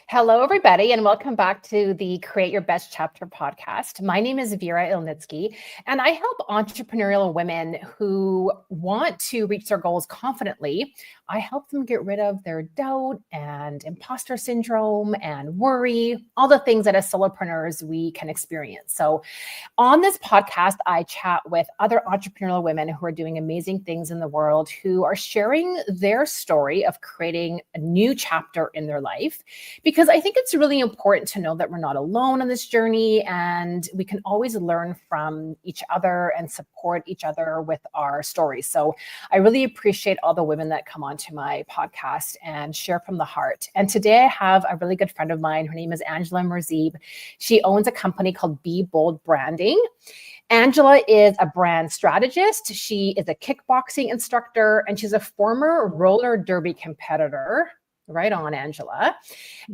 Hello, everybody, and welcome back to the Create Your Best Chapter podcast. My name is Vera Ilnitsky, and I help entrepreneurial women who want to reach their goals confidently. I help them get rid of their doubt and imposter syndrome and worry, all the things that as solopreneurs we can experience. So, on this podcast, I chat with other entrepreneurial women who are doing amazing things in the world, who are sharing their story of creating a new chapter in their life. Because I think it's really important to know that we're not alone on this journey, and we can always learn from each other and support each other with our stories. So I really appreciate all the women that come onto my podcast and share from the heart. And today I have a really good friend of mine. Her name is Angela Merzib. She owns a company called Be Bold Branding. Angela is a brand strategist. She is a kickboxing instructor, and she's a former roller derby competitor. Right on, Angela.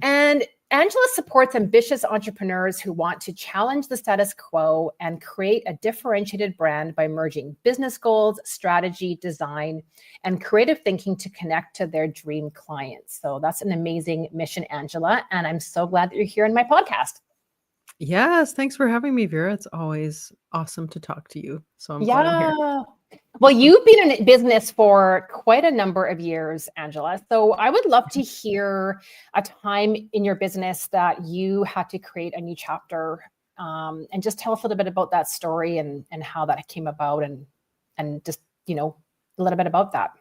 And Angela supports ambitious entrepreneurs who want to challenge the status quo and create a differentiated brand by merging business goals, strategy, design, and creative thinking to connect to their dream clients. So that's an amazing mission, Angela. And I'm so glad that you're here in my podcast. Yes, thanks for having me, Vera. It's always awesome to talk to you. So I'm glad I'm here. Well, you've been in business for quite a number of years, Angela. So I would love to hear a time in your business that you had to create a new chapter, and just tell us a little bit about that story and how that came about, and just, a little bit about that.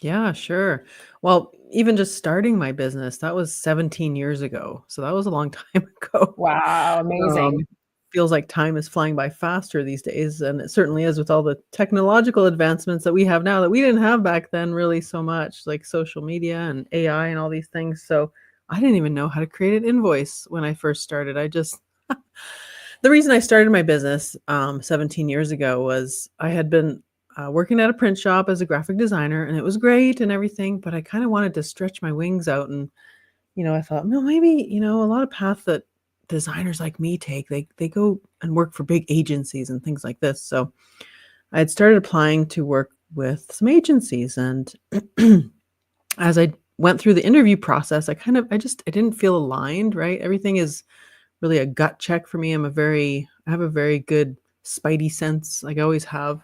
Yeah, sure. Well, even just starting my business, that was 17 years ago. So that was a long time ago. Wow, amazing. Feels like time is flying by faster these days. And it certainly is with all the technological advancements that we have now that we didn't have back then really so much, like social media and AI and all these things. So I didn't even know how to create an invoice when I first started. The reason I started my business 17 years ago was I had been working at a print shop as a graphic designer, and it was great and everything, but I kind of wanted to stretch my wings out. And, I thought, no, maybe, a lot of paths that designers like me take, they go and work for big agencies and things like this. So I had started applying to work with some agencies. And as I went through the interview process, I didn't feel aligned, right? Everything is really a gut check for me. I have a very good spidey sense. Like I always have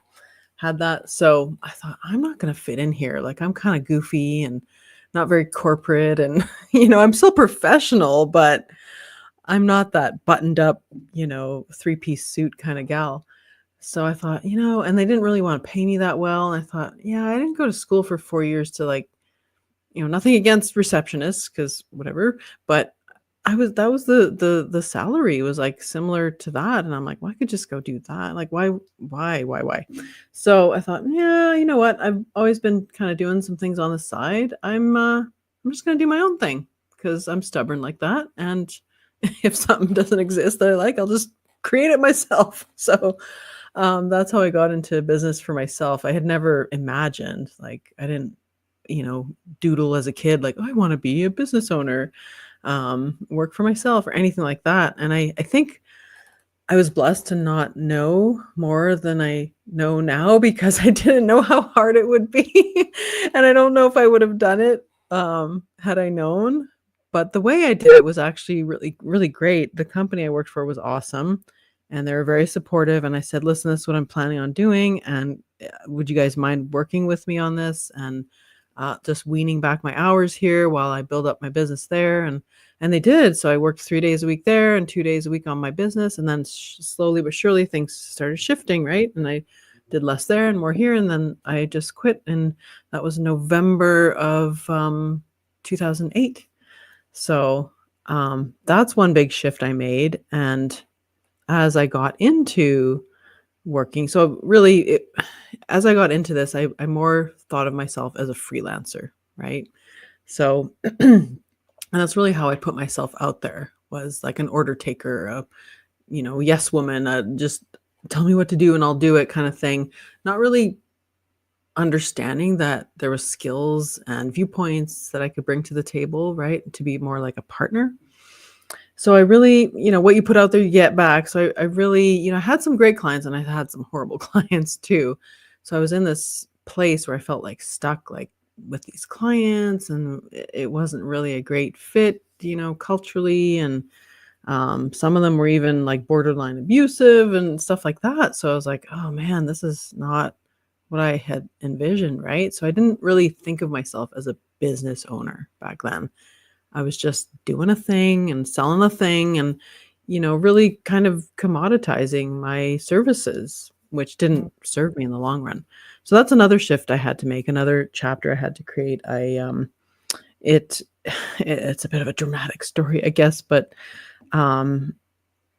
had that. So I thought, I'm not going to fit in here. Like I'm kind of goofy and not very corporate. And, I'm still professional, but I'm not that buttoned up, 3-piece suit kind of gal. So I thought, and they didn't really want to pay me that well. And I thought, yeah, I didn't go to school for 4 years to nothing against receptionists, because whatever, but that was the salary was like similar to that. And I'm like, well, I could just go do that. Like, why? So I thought, yeah, you know what? I've always been kind of doing some things on the side. I'm just going to do my own thing because I'm stubborn like that. And if something doesn't exist that I like, I'll just create it myself. So that's how I got into business for myself. I had never imagined, like, I didn't, doodle as a kid, like, oh, I want to be a business owner, work for myself or anything like that. And I think I was blessed to not know more than I know now, because I didn't know how hard it would be. And I don't know if I would have done it had I known. But the way I did it was actually really, really great. The company I worked for was awesome, and they were very supportive. And I said, listen, this is what I'm planning on doing. And would you guys mind working with me on this? And just weaning back my hours here while I build up my business there. And they did. So I worked 3 days a week there and 2 days a week on my business. And then slowly but surely things started shifting, right? And I did less there and more here. And then I just quit. And that was November of 2008. So that's one big shift I made. And as I got into working, so really, as I got into this, I more thought of myself as a freelancer, right? So, and that's really how I put myself out there, was like an order taker, a, yes woman, just tell me what to do and I'll do it kind of thing. Not really understanding that there was skills and viewpoints that I could bring to the table, right? To be more like a partner. So I really, what you put out there, you get back. So I really, had some great clients, and I had some horrible clients too. So I was in this place where I felt like stuck, like, with these clients, and it wasn't really a great fit, culturally. And some of them were even like borderline abusive and stuff like that. So I was like, oh man, this is not what I had envisioned, right? So I didn't really think of myself as a business owner back then. I was just doing a thing and selling a thing and, really kind of commoditizing my services, which didn't serve me in the long run. So that's another shift I had to make, another chapter I had to create. It it's a bit of a dramatic story, I guess, but um,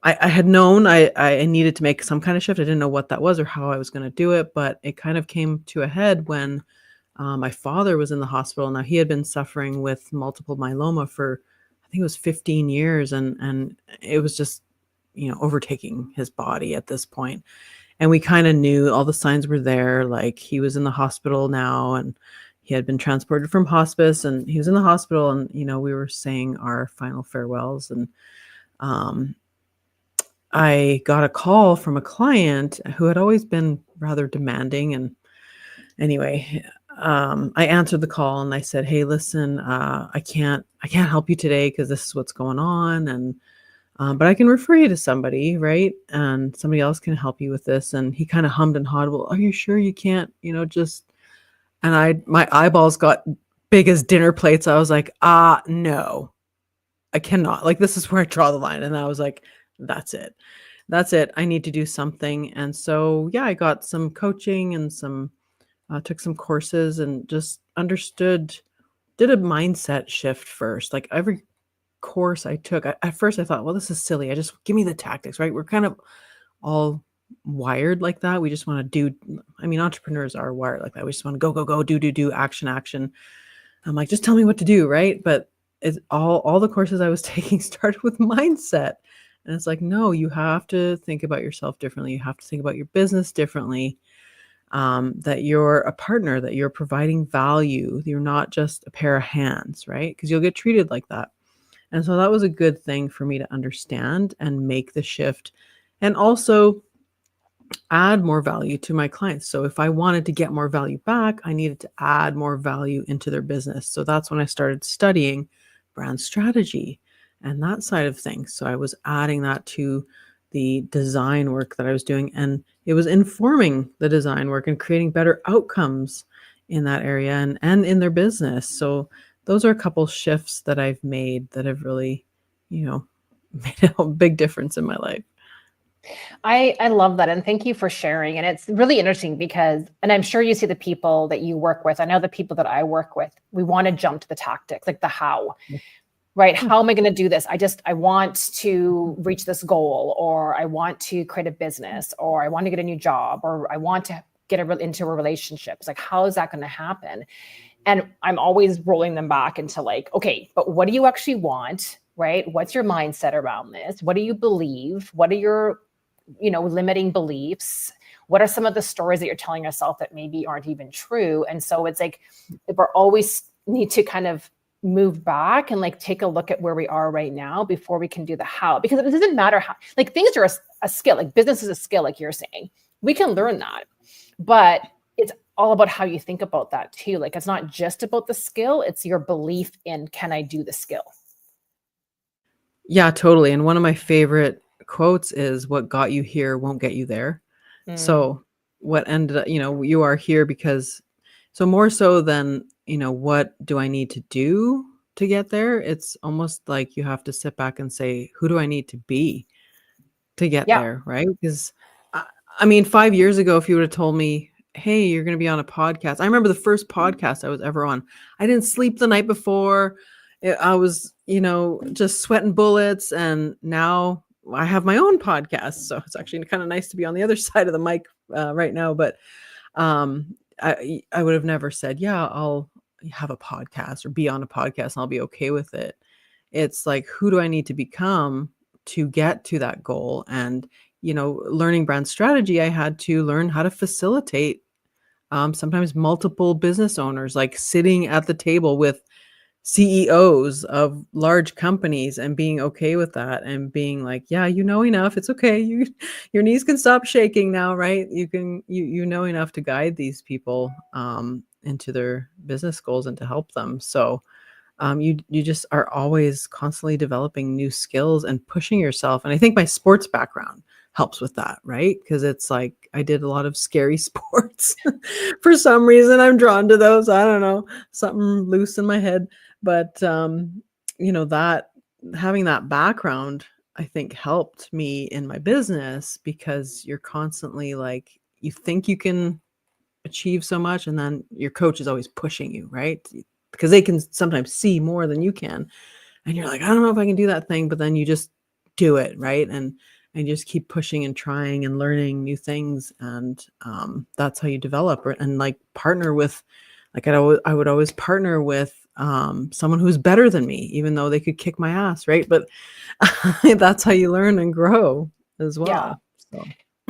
I had known I needed to make some kind of shift. I didn't know what that was or how I was going to do it, but it kind of came to a head when my father was in the hospital. Now he had been suffering with multiple myeloma for, I think it was 15 years, and it was just, overtaking his body at this point. And we kind of knew all the signs were there. Like he was in the hospital now, and he had been transported from hospice, and he was in the hospital, and we were saying our final farewells, and um, I got a call from a client who had always been rather demanding. And anyway, I answered the call and I said, "Hey, listen, I can't help you today because this is what's going on, and but I can refer you to somebody, right? And somebody else can help you with this." And he kind of hummed and hawed, "Well, are you sure you can't, just?" And my eyeballs got big as dinner plates. I was like, no, I cannot. Like, this is where I draw the line. And I was like, that's it. That's it. I need to do something. And so, yeah, I got some coaching and took some courses and just did a mindset shift first. Like every course I took, at first I thought, well, this is silly. Give me the tactics, right? We're kind of all wired like that. We just want to do, entrepreneurs are wired like that. We just want to go, go, go, do, action, action. I'm like, just tell me what to do, right? But it's all the courses I was taking started with mindset. And it's like, no, you have to think about yourself differently. You have to think about your business differently. That you're a partner, that you're providing value. You're not just a pair of hands, right? Because you'll get treated like that. And so that was a good thing for me to understand and make the shift, and also add more value to my clients. So if I wanted to get more value back, I needed to add more value into their business. So that's when I started studying brand strategy and that side of things. So I was adding that to the design work that I was doing, and it was informing the design work and creating better outcomes in that area and in their business. So those are a couple shifts that I've made that have really, made a big difference in my life. I love that. And thank you for sharing. And it's really interesting because, and I'm sure you see the people that you work with. I know the people that I work with, we want to jump to the tactics, like the how, right? How am I going to do this? I want to reach this goal, or I want to create a business, or I want to get a new job, or I want to get into a relationship. It's like, how is that going to happen? And I'm always rolling them back into like, okay, but what do you actually want, right? What's your mindset around this? What do you believe? What are your limiting beliefs? What are some of the stories that you're telling yourself that maybe aren't even true? And so it's like, we're always need to kind of move back and like take a look at where we are right now before we can do the how, because it doesn't matter how, like things are a skill, like business is a skill, like you're saying, we can learn that, but it's all about how you think about that too. Like, it's not just about the skill, it's your belief in, can I do the skill? Yeah, totally. And one of my favorite quotes is, what got you here won't get you there. So what ended up, you are here because, so more so than, what do I need to do to get there? It's almost like you have to sit back and say, who do I need to be to get there? Right. Because 5 years ago, if you would have told me, hey, you're going to be on a podcast. I remember the first podcast I was ever on. I didn't sleep the night before. I was, just sweating bullets. And now I have my own podcast. So it's actually kind of nice to be on the other side of the mic right now. But I would have never said, yeah, I'll have a podcast or be on a podcast and I'll be okay with it. It's like, who do I need to become to get to that goal? And, learning brand strategy, I had to learn how to facilitate sometimes multiple business owners, like sitting at the table with CEOs of large companies and being okay with that and being like, yeah, enough. It's okay. Your knees can stop shaking now, right? You know enough to guide these people. into their business goals and to help them. So you just are always constantly developing new skills and pushing yourself. And I think my sports background helps with that, right? Because it's like I did a lot of scary sports. For some reason, I'm drawn to those. I don't know, something loose in my head. But that having that background, I think helped me in my business because you're constantly like you think you can achieve so much and then your coach is always pushing you, right? Because they can sometimes see more than you can. And you're like, I don't know if I can do that thing, but then you just do it, right? And you just keep pushing and trying and learning new things. And that's how you develop and like partner with, like I would always partner with someone who's better than me, even though they could kick my ass, right? But that's how you learn and grow as Yeah. well. So.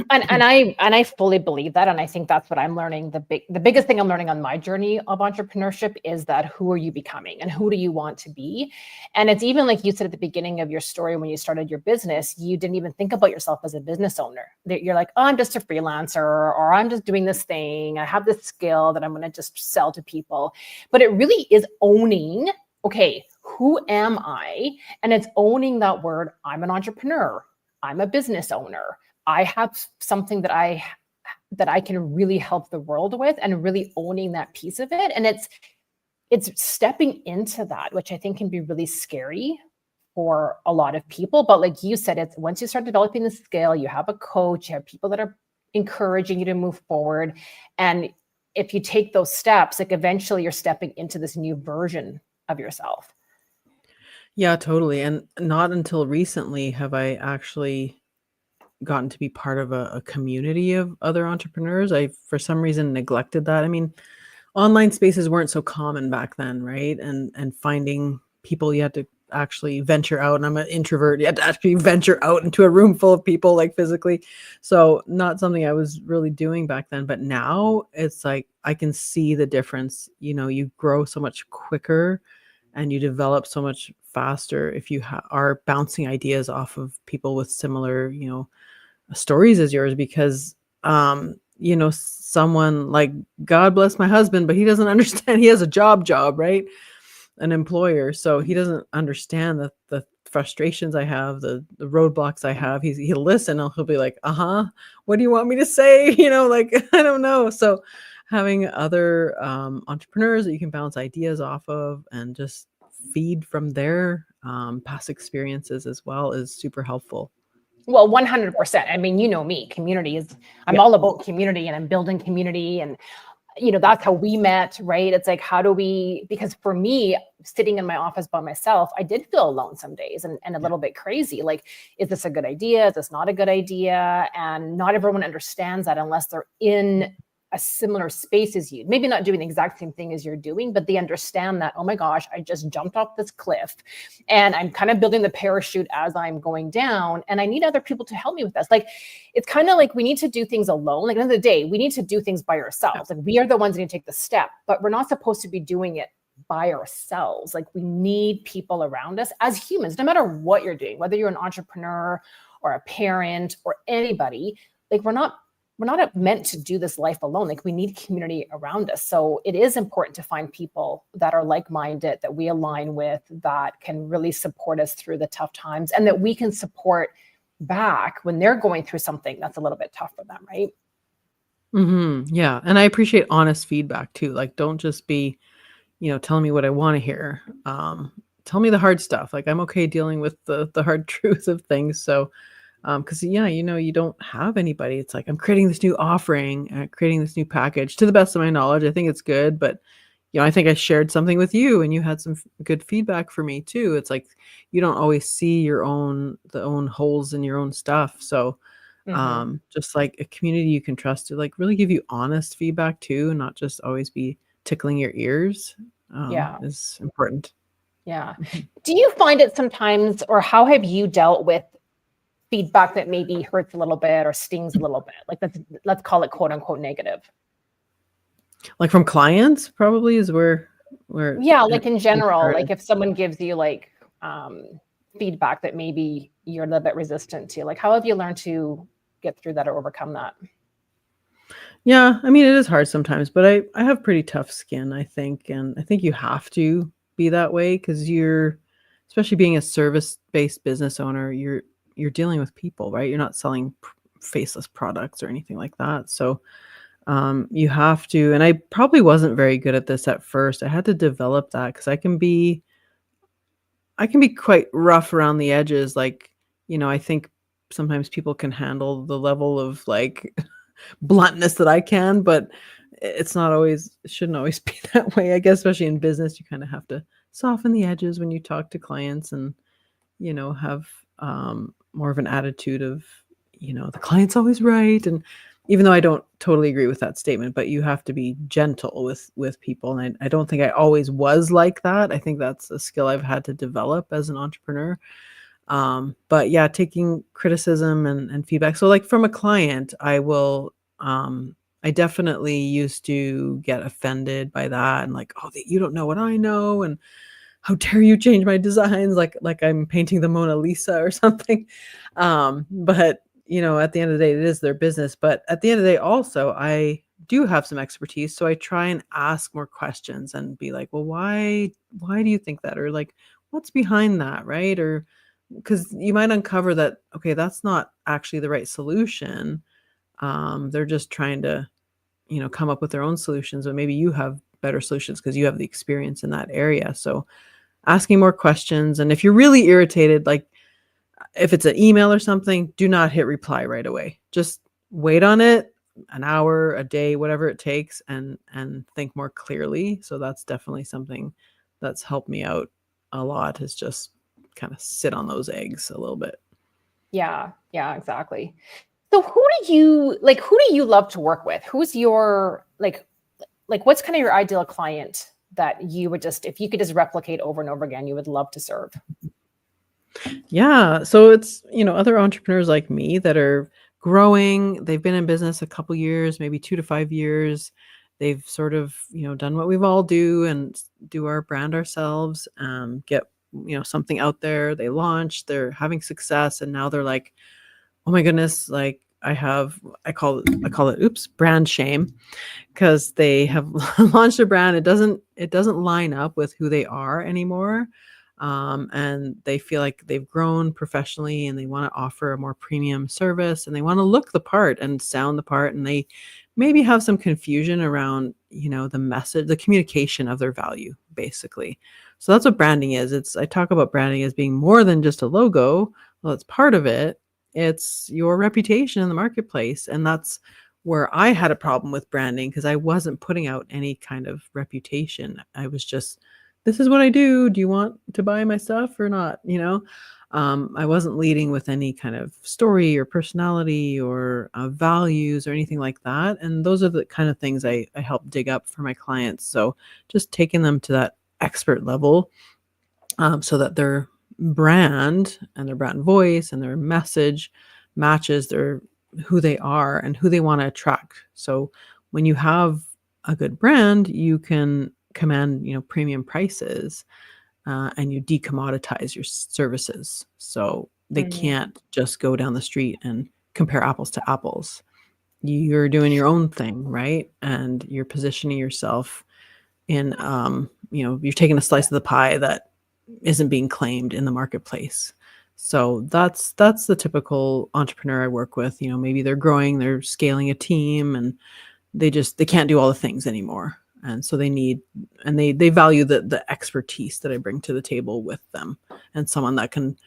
And I fully believe that, and I think that's what I'm learning. The biggest thing I'm learning on my journey of entrepreneurship is that who are you becoming and who do you want to be? And it's even like you said at the beginning of your story when you started your business, you didn't even think about yourself as a business owner. That you're like, oh, I'm just a freelancer, or I'm just doing this thing. I have this skill that I'm going to just sell to people. But it really is owning, okay, who am I? And it's owning that word. I'm an entrepreneur. I'm a business owner. I have something that I can really help the world with, and really owning that piece of it. And it's stepping into that, which I think can be really scary for a lot of people. But like you said, it's once you start developing the skill, you have a coach, you have people that are encouraging you to move forward. And if you take those steps, like eventually you're stepping into this new version of yourself. Yeah, totally. And not until recently have I actually gotten to be part of a community of other entrepreneurs. I, for some reason, neglected that. I mean, online spaces weren't so common back then, right? And finding people, you had to actually venture out. And I'm an introvert. You had to actually venture out into a room full of people, like physically. So not something I was really doing back then. But now it's like I can see the difference. You grow so much quicker and you develop so much faster if you are bouncing ideas off of people with similar, stories as yours. Because someone like, God bless my husband, but he doesn't understand. He has a job, right? An employer, so he doesn't understand the frustrations I have, the roadblocks I have. He'll listen and he'll be like, what do you want me to say? Like, I don't know. So having other entrepreneurs that you can bounce ideas off of and just feed from their past experiences as well is super helpful. Well, 100%. I mean, you know me, community is, I'm Yeah. all about community, and I'm building community. And, that's how we met, right? It's like, how do we, because for me, sitting in my office by myself, I did feel alone some days and a little bit crazy. Like, is this a good idea? Is this not a good idea? And not everyone understands that unless they're in a similar space as you, maybe not doing the exact same thing as you're doing, but they understand that, oh my gosh, I just jumped off this cliff and I'm kind of building the parachute as I'm going down, and I need other people to help me with this. Like, it's kind of like we need to do things alone. Like, at the end of the day, we need to do things by ourselves. Like, we are the ones that need to take the step, but we're not supposed to be doing it by ourselves. Like, we need people around us as humans, no matter what you're doing, whether you're an entrepreneur or a parent or anybody. Like, we're not meant to do this life alone. Like, we need community around us. So it is important to find people that are like-minded, that we align with, that can really support us through the tough times, and that we can support back when they're going through something that's a little bit tough for them, right? Yeah. And I appreciate honest feedback too. Like, don't just be, telling me what I want to hear. Tell me the hard stuff. Like, I'm okay dealing with the hard truth of things. So because you don't have anybody. It's like, I'm creating this new offering, creating this new package. To the best of my knowledge, I think it's good, but I think I shared something with you, and you had some good feedback for me too. It's like you don't always see the own holes in your own stuff. So just like a community you can trust to like really give you honest feedback too, and not just always be tickling your ears Yeah. is important. Yeah. Do you find it sometimes, or how have you dealt with feedback that maybe hurts a little bit or stings a little bit? Like, let's call it quote unquote negative. Like from clients, probably is where Yeah, like in general, started. like if someone gives you like feedback that maybe you're a little bit resistant to, like, how have you learned to get through that or overcome that? Yeah, I mean, it is hard sometimes, but I have pretty tough skin, I think, and I think you have to be that way because you're, especially being a service-based business owner, you're dealing with people, right? You're not selling faceless products or anything like that. So, you have to, and I probably wasn't very good at this at first. I had to develop that because I can be quite rough around the edges. Like, I think sometimes people can handle the level of like bluntness that I can, but it's not always, it shouldn't always be that way. I guess, especially in business, you kind of have to soften the edges when you talk to clients and, have more of an attitude of, the client's always right. And even though I don't totally agree with that statement, but you have to be gentle with people. And I don't think I always was like that. I think that's a skill I've had to develop as an entrepreneur. But yeah, taking criticism and feedback. So like from a client, I definitely used to get offended by that and like, oh, you don't know what I know. And how dare you change my designs? Like I'm painting the Mona Lisa or something. But at the end of the day, it is their business. But at the end of the day, also, I do have some expertise. So I try and ask more questions and be like, well, why do you think that? Or like, what's behind that? Right. Or because you might uncover that, okay, that's not actually the right solution. They're just trying to, come up with their own solutions, but maybe you have better solutions because you have the experience in that area. So asking more questions. And if you're really irritated, like if it's an email or something, do not hit reply right away. Just wait on it an hour, a day, whatever it takes, and think more clearly. So that's definitely something that's helped me out a lot, is just kind of sit on those eggs a little bit. Yeah, yeah, exactly. So who do you love to work with? Who's your what's kind of your ideal client that you would just, if you could just replicate over and over again, you would love to serve? Yeah. So it's, other entrepreneurs like me that are growing. They've been in business a couple years, maybe 2 to 5 years. They've sort of, done what we've all do and do our brand ourselves, get, something out there. They launch, they're having success. And now they're like, oh my goodness, like I call it, oops, brand shame, because they have launched a brand. It doesn't line up with who they are anymore. And they feel like they've grown professionally and they want to offer a more premium service and they want to look the part and sound the part. And they maybe have some confusion around, the message, the communication of their value, basically. So that's what branding is. I talk about branding as being more than just a logo. Well, it's part of it. It's your reputation in the marketplace. And that's where I had a problem with branding, because I wasn't putting out any kind of reputation. I was just, this is what I do. Do you want to buy my stuff or not? I wasn't leading with any kind of story or personality or values or anything like that. And those are the kind of things I help dig up for my clients. So just taking them to that expert level, so that their brand and their brand voice and their message matches who they are and who they want to attract. So when you have a good brand, you can command, premium prices, and you decommoditize your services. So they Mhm. can't just go down the street and compare apples to apples. You're doing your own thing, right? And you're positioning yourself in, you're taking a slice of the pie that isn't being claimed in the marketplace. So that's the typical entrepreneur I work with. Maybe they're growing, they're scaling a team, and they can't do all the things anymore. And so they value the expertise that I bring to the table with them, and someone that can,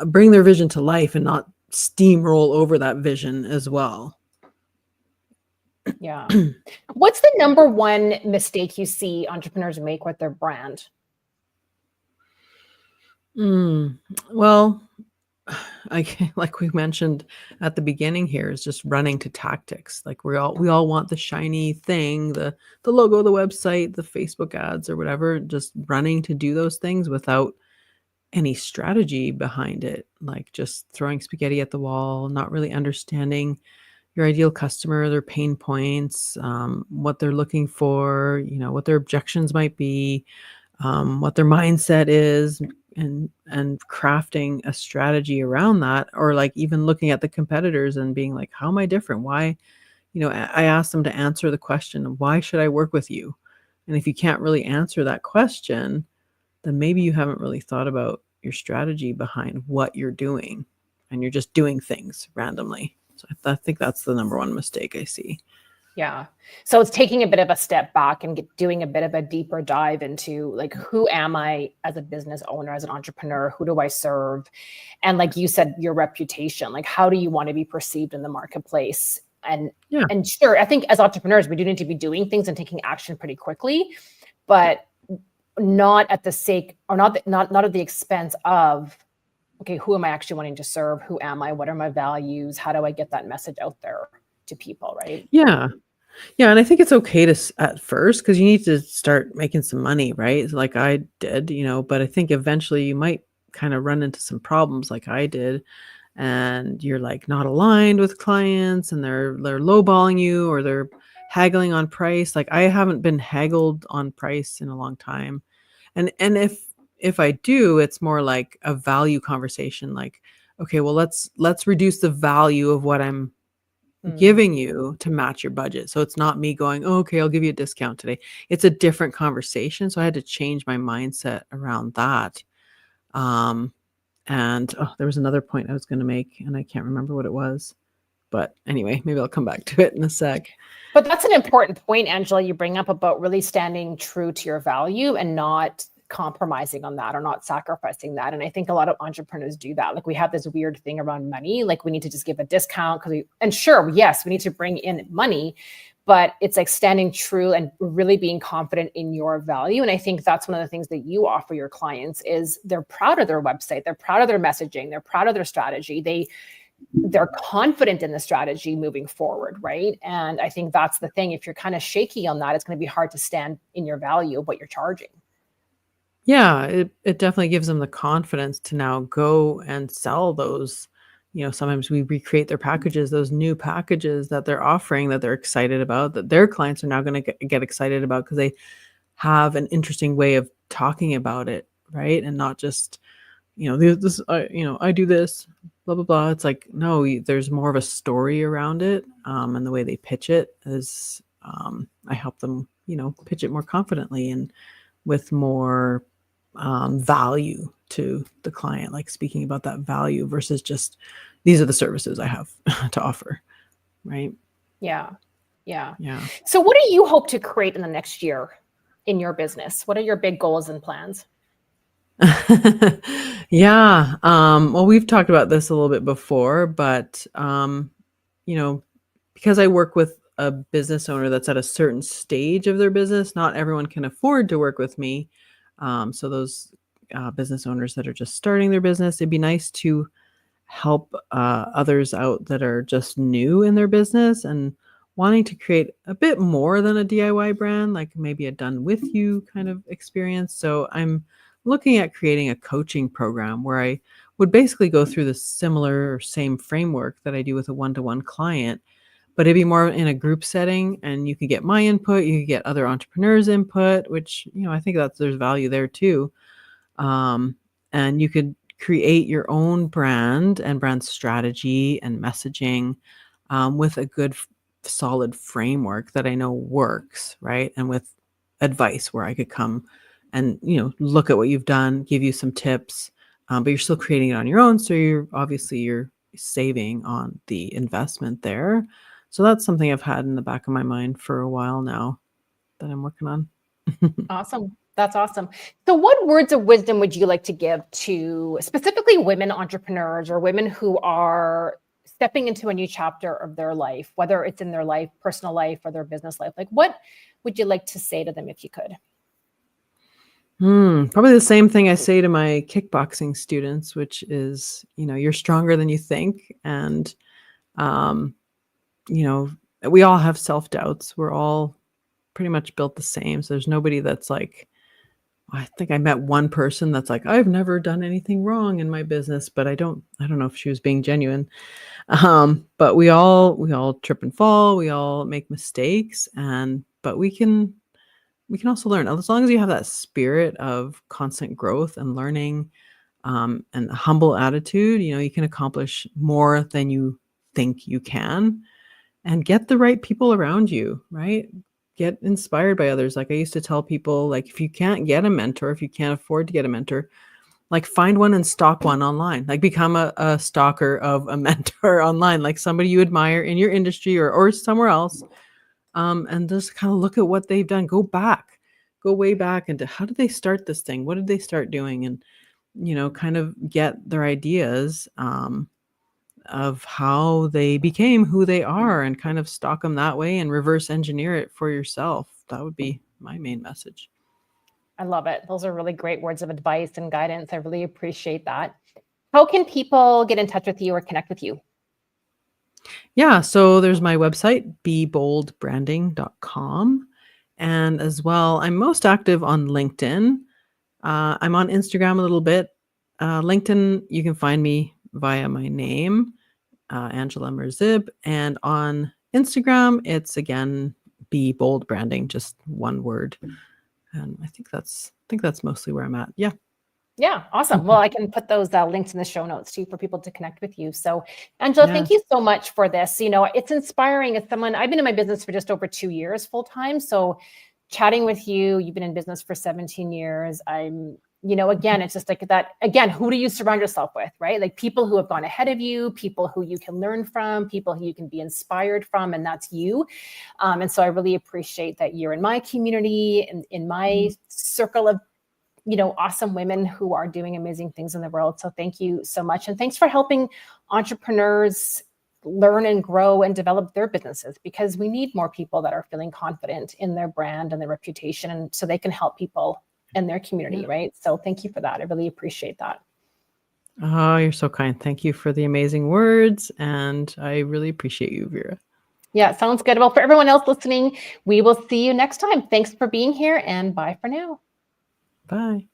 bring their vision to life and not steamroll over that vision as well. Yeah. What's the number one mistake you see entrepreneurs make with their brand? Well, like we mentioned at the beginning here, is just running to tactics. Like we all want the shiny thing, the logo, the website, the Facebook ads or whatever, just running to do those things without any strategy behind it. Like just throwing spaghetti at the wall, not really understanding your ideal customer, their pain points, what they're looking for, what their objections might be, what their mindset is, and crafting a strategy around that, or like even looking at the competitors and being like, how am I different? I ask them to answer the question, why should I work with you? And if you can't really answer that question, then maybe you haven't really thought about your strategy behind what you're doing, and you're just doing things randomly. So I think that's the number one mistake I see. Yeah. So it's taking a bit of a step back and doing a bit of a deeper dive into like, who am I as a business owner, as an entrepreneur? Who do I serve? And like you said, your reputation, like how do you want to be perceived in the marketplace? And Yeah. and sure, I think as entrepreneurs, we do need to be doing things and taking action pretty quickly, but not at the sake, or not at the expense of, okay, who am I actually wanting to serve? Who am I? What are my values? How do I get that message out there to people, right? Yeah. Yeah, and I think it's okay to at first, because you need to start making some money, right? Like I did, but I think eventually you might kind of run into some problems like I did, and you're like not aligned with clients, and they're lowballing you, or they're haggling on price. Like I haven't been haggled on price in a long time. And if I do, it's more like a value conversation, like, okay, well, let's reduce the value of what I'm giving you to match your budget. So it's not me going, oh, okay, I'll give you a discount today. It's a different conversation. So I had to change my mindset around that. And there was another point I was going to make, and I can't remember what it was. But anyway, maybe I'll come back to it in a sec. But that's an important point, Angela, you bring up about really standing true to your value and not compromising on that or not sacrificing that. And I think a lot of entrepreneurs do that. Like we have this weird thing around money, like we need to just give a discount and sure, yes, we need to bring in money, but it's like standing true and really being confident in your value. And I think that's one of the things that you offer your clients is they're proud of their website, they're proud of their messaging, they're proud of their strategy. They're confident in the strategy moving forward, right? And I think that's the thing. If you're kind of shaky on that, it's going to be hard to stand in your value of what you're charging. Yeah, it definitely gives them the confidence to now go and sell those. Sometimes we recreate their packages, those new packages that they're offering, that they're excited about, that their clients are now going to get excited about because they have an interesting way of talking about it, right? And not just, this, I do this, blah, blah, blah. It's like, no, there's more of a story around it. And the way they pitch it is, I help them, pitch it more confidently and with more value to the client, like speaking about that value versus just, these are the services I have to offer. Right. Yeah. Yeah. So what do you hope to create in the next year in your business? What are your big goals and plans? Yeah. Well, we've talked about this a little bit before, but, because I work with a business owner that's at a certain stage of their business, not everyone can afford to work with me. So those business owners that are just starting their business, it'd be nice to help others out that are just new in their business and wanting to create a bit more than a DIY brand, like maybe a done with you kind of experience. So I'm looking at creating a coaching program where I would basically go through the similar or same framework that I do with a one-to-one client, but it'd be more in a group setting, and you could get my input, you could get other entrepreneurs' input, which, I think that there's value there too. And you could create your own brand and brand strategy and messaging with a good, solid framework that I know works, right? And with advice where I could come and, look at what you've done, give you some tips, but you're still creating it on your own. So you're saving on the investment there. So that's something I've had in the back of my mind for a while now that I'm working on. Awesome. That's awesome. So what words of wisdom would you like to give to specifically women entrepreneurs or women who are stepping into a new chapter of their life, whether it's in their life, personal life, or their business life? Like, what would you like to say to them if you could? Probably the same thing I say to my kickboxing students, which is, you're stronger than you think. And, we all have self-doubts. We're all pretty much built the same. So there's nobody that's like, I think I met one person that's like, I've never done anything wrong in my business, but I don't know if she was being genuine. But we all trip and fall. We all make mistakes, but we can also learn, as long as you have that spirit of constant growth and learning, and a humble attitude, you can accomplish more than you think you can. and get the right people around you, right? Get inspired by others. Like I used to tell people, like, if you can't get a mentor, if you can't afford to get a mentor, like find one and stalk one online. Like become a stalker of a mentor online, like somebody you admire in your industry or somewhere else. And just kind of look at what they've done. Go way back into how did they start this thing? What did they start doing? And, kind of get their ideas of how they became who they are and kind of stalk them that way and reverse engineer it for yourself. That would be my main message. I love it. Those are really great words of advice and guidance. I really appreciate that. How can people get in touch with you or connect with you? Yeah, so there's my website, beboldbranding.com. And as well, I'm most active on LinkedIn. I'm on Instagram a little bit. LinkedIn, you can find me via my name, Angela Merzib. And on Instagram, it's again, Be Bold Branding, just one word. And I think that's mostly where I'm at. Yeah. Yeah, awesome. Well, I can put those links in the show notes too for people to connect with you. So, Angela, thank you so much for this. It's inspiring as someone, I've been in my business for just over 2 years full time. So chatting with you, you've been in business for 17 years. Again, it's just like that, again, who do you surround yourself with, right? Like people who have gone ahead of you, people who you can learn from, people who you can be inspired from, and that's you. And so I really appreciate that you're in my community and in my circle of awesome women who are doing amazing things in the world. So thank you so much. And thanks for helping entrepreneurs learn and grow and develop their businesses, because we need more people that are feeling confident in their brand and their reputation, and so they can help people in their community, right? So thank you for that. I really appreciate that. Oh, you're so kind. Thank you for the amazing words. And I really appreciate you, Vera. Yeah, sounds good. Well, for everyone else listening, we will see you next time. Thanks for being here, and bye for now. Bye.